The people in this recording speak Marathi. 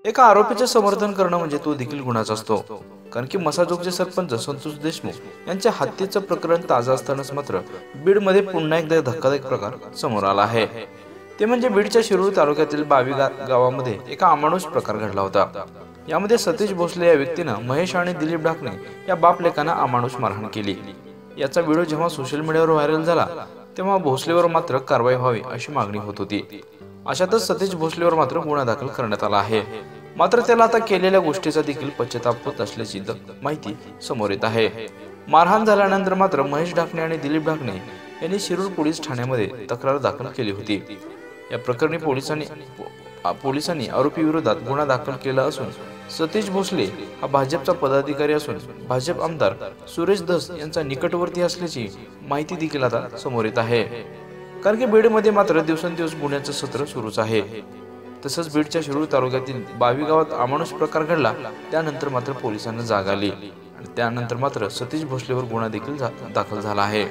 एका आरोपीचे समर्थन करणं म्हणजे तो देखील गुन्हाच असतो। कारण की मसाजोगचे सरपंच संतोष देशमुख यांच्या हत्येचं प्रकरण ताजं असतानाच मात्र बीडमध्ये पुन्हा एकदा धक्कादायक प्रकार समोर आला आहे। ते म्हणजे बीडच्या शिरूर तालुक्यातील बावी गावामध्ये एका अमानुष प्रकार घडला होता। यामध्ये सतीश भोसले या व्यक्तीनं महेश आणि दिलीप ढाकणे या बाप लेकांना अमानुष मारहाण केली। याचा व्हिडिओ जेव्हा सोशल मीडियावर व्हायरल झाला तेव्हा भोसलेवर मात्र कारवाई व्हावी अशी मागणी होत होती। अशातच सतीश भोसलेवर मात्र गुन्हा दाखल करण्यात आला आहे। मात्र त्याला आता केलेल्या गोष्टीचा देखील पश्चाताप होत असल्याची माहिती समोर येत आहे। मारहाण झाल्यानंतर मात्र महेश ढाकणे आणि दिलीप ढाकणे यांनी शिरूर पोलीस ठाण्यामध्ये तक्रार दाखल केली होती। या प्रकरणी पोलिसांनी आरोपी विरोधात गुन्हा दाखल केला असून सतीश भोसले हा भाजपचा पदाधिकारी असून भाजप आमदार सुरेश धस यांचा निकटवर्ती असल्याची माहिती देखील आता समोर येत आहे। कारण की बीडमध्ये मात्र दिवसेंदिवस गुन्ह्याचं सत्र सुरूच आहे। तसंच बीडच्या शिरूर तालुक्यातील बावी गावात अमानुष प्रकार घडला त्यानंतर मात्र पोलिसांना जाग आली आणि त्यानंतर मात्र सतीश भोसलेवर गुन्हा देखील दाखल झाला आहे।